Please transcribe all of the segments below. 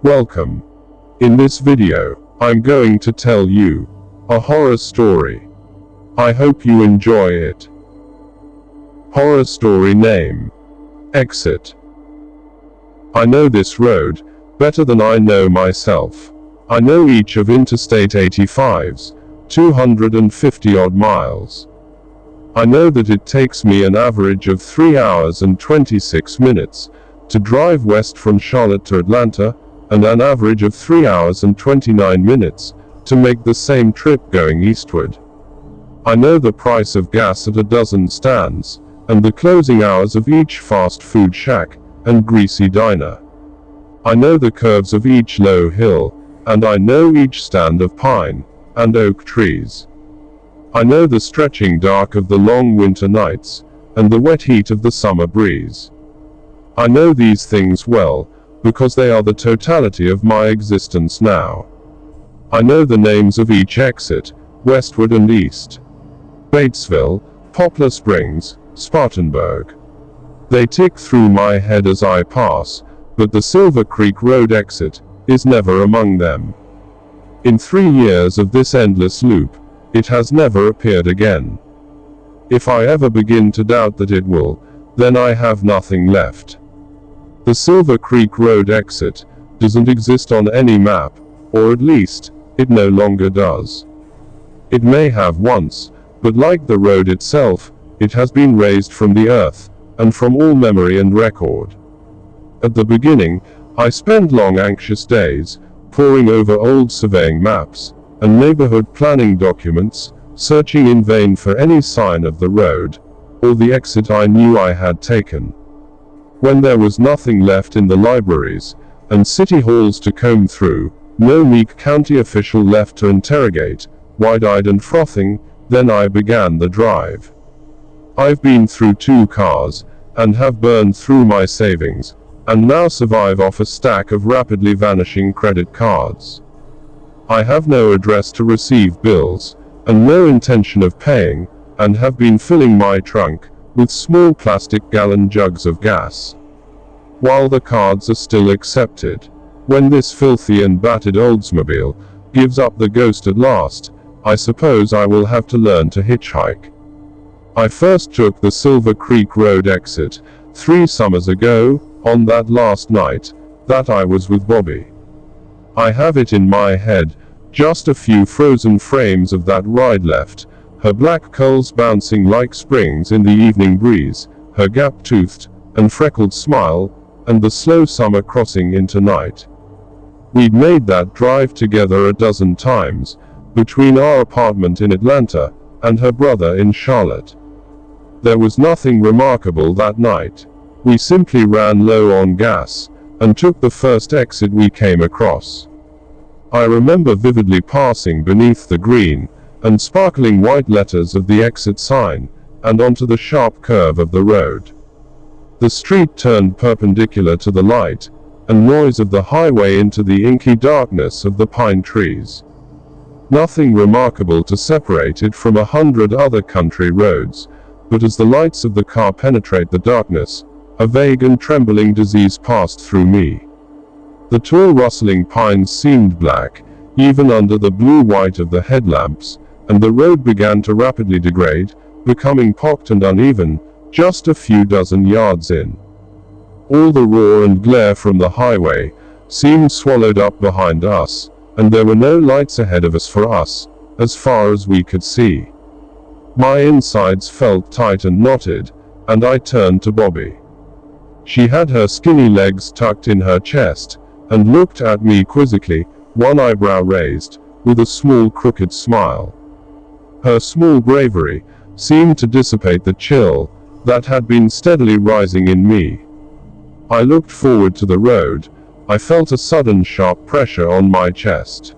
Welcome. In this video, I'm going to tell you a horror story. I hope you enjoy it. Horror story name: Exit. I know this road better than I know myself. I know each of Interstate 85's 250 odd miles. I know that it takes me an average of 3 hours and 26 minutes to drive west from Charlotte to Atlanta, and an average of 3 hours and 29 minutes to make the same trip going eastward. I know the price of gas at a dozen stands, and the closing hours of each fast food shack and greasy diner. I know the curves of each low hill, and I know each stand of pine and oak trees. I know the stretching dark of the long winter nights, and the wet heat of the summer breeze. I know these things well, because they are the totality of my existence now. I know the names of each exit, westward and east. Batesville, Poplar Springs, Spartanburg. They tick through my head as I pass, but the Silver Creek Road exit is never among them. In 3 years of this endless loop, it has never appeared again. If I ever begin to doubt that it will, then I have nothing left. The Silver Creek Road exit doesn't exist on any map, or at least, it no longer does. It may have once, but like the road itself, it has been razed from the earth, and from all memory and record. At the beginning, I spent long anxious days, poring over old surveying maps and neighborhood planning documents, searching in vain for any sign of the road, or the exit I knew I had taken. When there was nothing left in the libraries and city halls to comb through, no meek county official left to interrogate, wide-eyed and frothing, then I began the drive. I've been through 2 cars, and have burned through my savings, and now survive off a stack of rapidly vanishing credit cards. I have no address to receive bills, and no intention of paying, and have been filling my trunk with small plastic gallon jugs of gas. While the cards are still accepted, when this filthy and battered Oldsmobile gives up the ghost at last, I suppose I will have to learn to hitchhike. I first took the Silver Creek Road exit 3 summers ago, on that last night that I was with Bobby. I have it in my head, just a few frozen frames of that ride left, her black curls bouncing like springs in the evening breeze, her gap-toothed and freckled smile, and the slow summer crossing into night. We'd made that drive together a dozen times, between our apartment in Atlanta and her brother in Charlotte. There was nothing remarkable that night. We simply ran low on gas, and took the first exit we came across. I remember vividly passing beneath the green and sparkling white letters of the exit sign, and onto the sharp curve of the road. The street turned perpendicular to the light and noise of the highway into the inky darkness of the pine trees. Nothing remarkable to separate it from 100 other country roads, but as the lights of the car penetrate the darkness, a vague and trembling disease passed through me. The tall rustling pines seemed black, even under the blue-white of the headlamps, and the road began to rapidly degrade, becoming pocked and uneven, just a few dozen yards in. All the roar and glare from the highway seemed swallowed up behind us, and there were no lights ahead of us for us, as far as we could see. My insides felt tight and knotted, and I turned to Bobby. She had her skinny legs tucked in her chest, and looked at me quizzically, one eyebrow raised, with a small crooked smile. Her small bravery seemed to dissipate the chill that had been steadily rising in me. I looked forward to the road. I felt a sudden sharp pressure on my chest.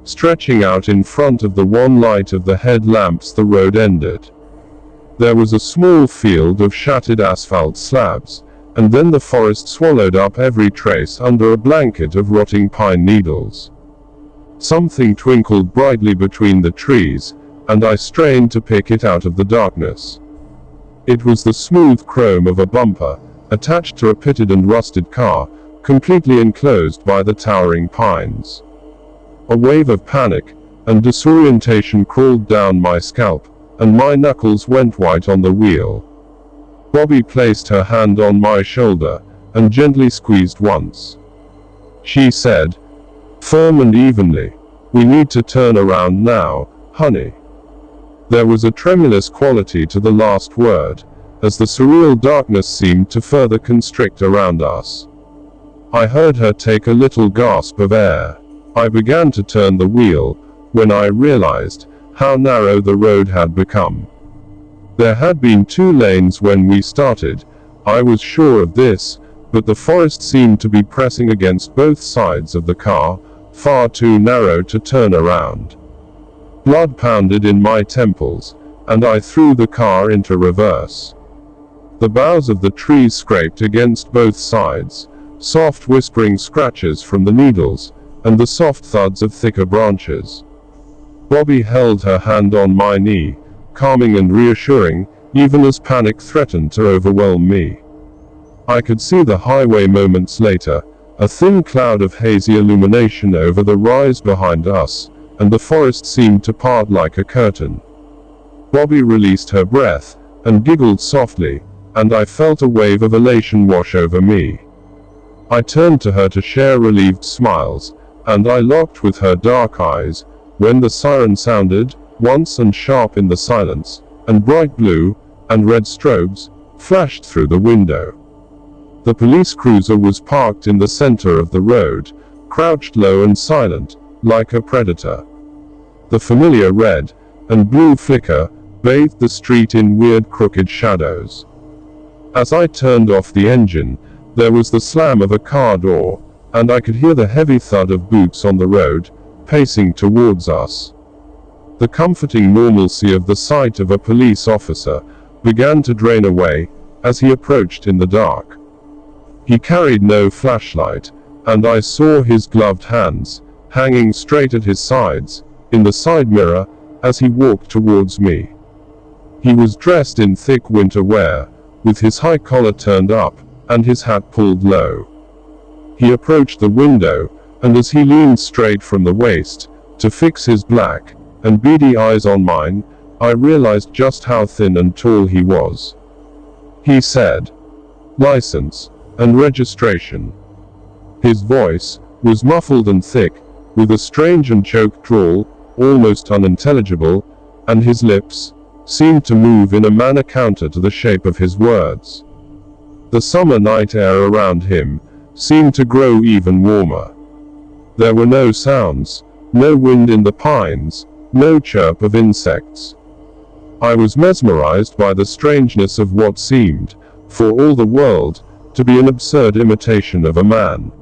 Stretching out in front of the one light of the headlamps, the road ended. There was a small field of shattered asphalt slabs, and then the forest swallowed up every trace under a blanket of rotting pine needles. Something twinkled brightly between the trees, and I strained to pick it out of the darkness. It was the smooth chrome of a bumper, attached to a pitted and rusted car, completely enclosed by the towering pines. A wave of panic and disorientation crawled down my scalp, and my knuckles went white on the wheel. Bobby placed her hand on my shoulder and gently squeezed once. She said, firm and evenly, "We need to turn around now, honey." There was a tremulous quality to the last word, as the surreal darkness seemed to further constrict around us. I heard her take a little gasp of air. I began to turn the wheel, when I realized how narrow the road had become. There had been 2 lanes when we started, I was sure of this, but the forest seemed to be pressing against both sides of the car, far too narrow to turn around. Blood pounded in my temples, and I threw the car into reverse. The boughs of the trees scraped against both sides, soft whispering scratches from the needles, and the soft thuds of thicker branches. Bobby held her hand on my knee, calming and reassuring, even as panic threatened to overwhelm me. I could see the highway moments later, a thin cloud of hazy illumination over the rise behind us, and the forest seemed to part like a curtain. Bobby released her breath, and giggled softly, and I felt a wave of elation wash over me. I turned to her to share relieved smiles, and I locked with her dark eyes, when the siren sounded, once and sharp in the silence, and bright blue and red strobes flashed through the window. The police cruiser was parked in the center of the road, crouched low and silent, like a predator. The familiar red and blue flicker bathed the street in weird crooked shadows. As I turned off the engine, there was the slam of a car door, and I could hear the heavy thud of boots on the road, pacing towards us. The comforting normalcy of the sight of a police officer began to drain away, as he approached in the dark. He carried no flashlight, and I saw his gloved hands, hanging straight at his sides, in the side mirror, as he walked towards me. He was dressed in thick winter wear, with his high collar turned up, and his hat pulled low. He approached the window, and as he leaned straight from the waist, to fix his black and beady eyes on mine, I realized just how thin and tall he was. He said, "License and registration." His voice was muffled and thick, with a strange and choked drawl, almost unintelligible, and his lips seemed to move in a manner counter to the shape of his words. The summer night air around him seemed to grow even warmer. There were no sounds, no wind in the pines, no chirp of insects. I was mesmerized by the strangeness of what seemed, for all the world, to be an absurd imitation of a man.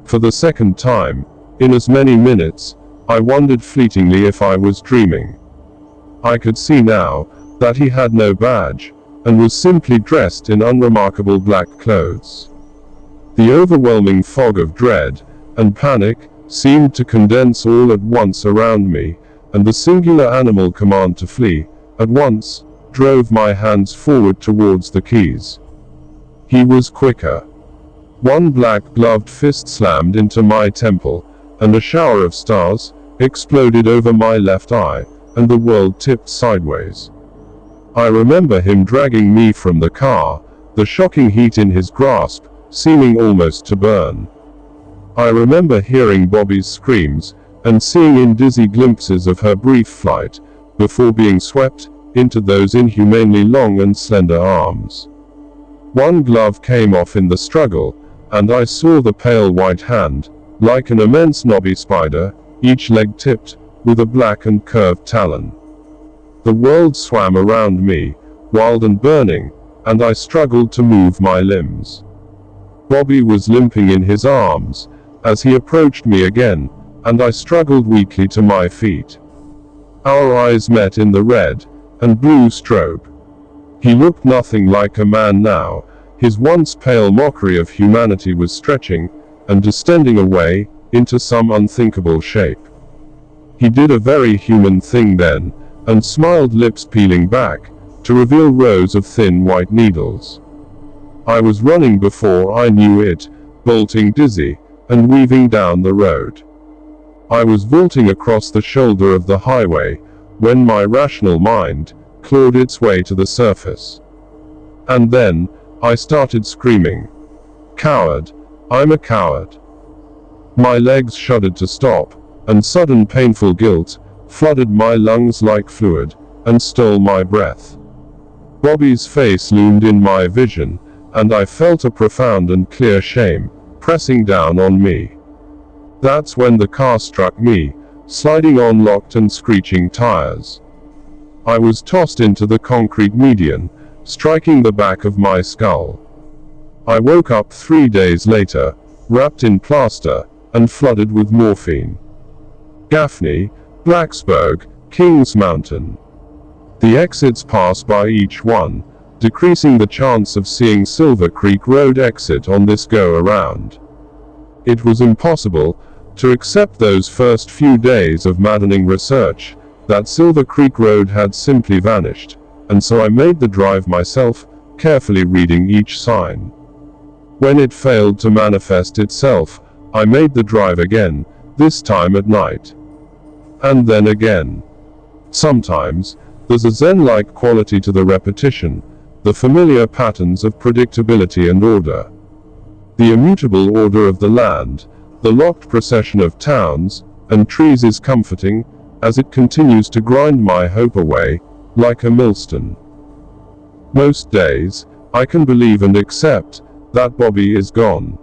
For the second time, in as many minutes, I wondered fleetingly if I was dreaming. I could see now that he had no badge, and was simply dressed in unremarkable black clothes. The overwhelming fog of dread and panic seemed to condense all at once around me, and the singular animal command to flee, at once, drove my hands forward towards the keys. He was quicker. One black-gloved fist slammed into my temple, and a shower of stars exploded over my left eye, and the world tipped sideways. I remember him dragging me from the car, the shocking heat in his grasp seeming almost to burn. I remember hearing Bobby's screams, and seeing in dizzy glimpses of her brief flight, before being swept into those inhumanely long and slender arms. One glove came off in the struggle, and I saw the pale white hand, like an immense knobby spider, each leg tipped with a black and curved talon. The world swam around me, wild and burning, and I struggled to move my limbs. Bobby was limping in his arms as he approached me again, and I struggled weakly to my feet. Our eyes met in the red and blue strobe. He looked nothing like a man now. His once pale mockery of humanity was stretching and distending away into some unthinkable shape. He did a very human thing then, and smiled, lips peeling back to reveal rows of thin white needles. I was running before I knew it, bolting dizzy, and weaving down the road. I was vaulting across the shoulder of the highway, when my rational mind clawed its way to the surface. And then, I started screaming. Coward! I'm a coward! My legs shuddered to stop, and sudden painful guilt flooded my lungs like fluid, and stole my breath. Bobby's face loomed in my vision, and I felt a profound and clear shame pressing down on me. That's when the car struck me, sliding on locked and screeching tires. I was tossed into the concrete median, striking the back of my skull. I woke up 3 days later, wrapped in plaster, and flooded with morphine. Gaffney, Blacksburg, Kings Mountain. The exits pass by each one, decreasing the chance of seeing Silver Creek Road exit on this go-around. It was impossible to accept those first few days of maddening research, that Silver Creek Road had simply vanished, and so I made the drive myself, carefully reading each sign. When it failed to manifest itself, I made the drive again, this time at night. And then again. Sometimes, there's a zen-like quality to the repetition, the familiar patterns of predictability and order. The immutable order of the land, the locked procession of towns and trees is comforting, as it continues to grind my hope away, like a millstone. Most days, I can believe and accept that Bobby is gone.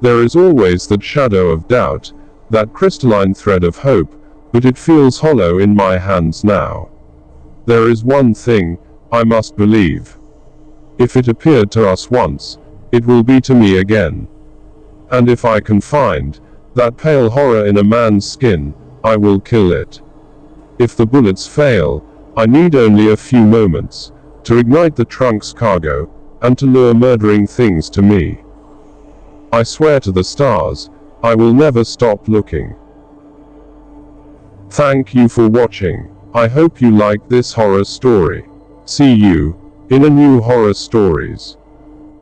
There is always that shadow of doubt, that crystalline thread of hope, but it feels hollow in my hands now. There is one thing I must believe. If it appeared to us once, it will be to me again. And if I can find that pale horror in a man's skin, I will kill it. If the bullets fail, I need only a few moments to ignite the trunk's cargo, and to lure murdering things to me. I swear to the stars, I will never stop looking. Thank you for watching. I hope you liked this horror story. See you in a new horror stories.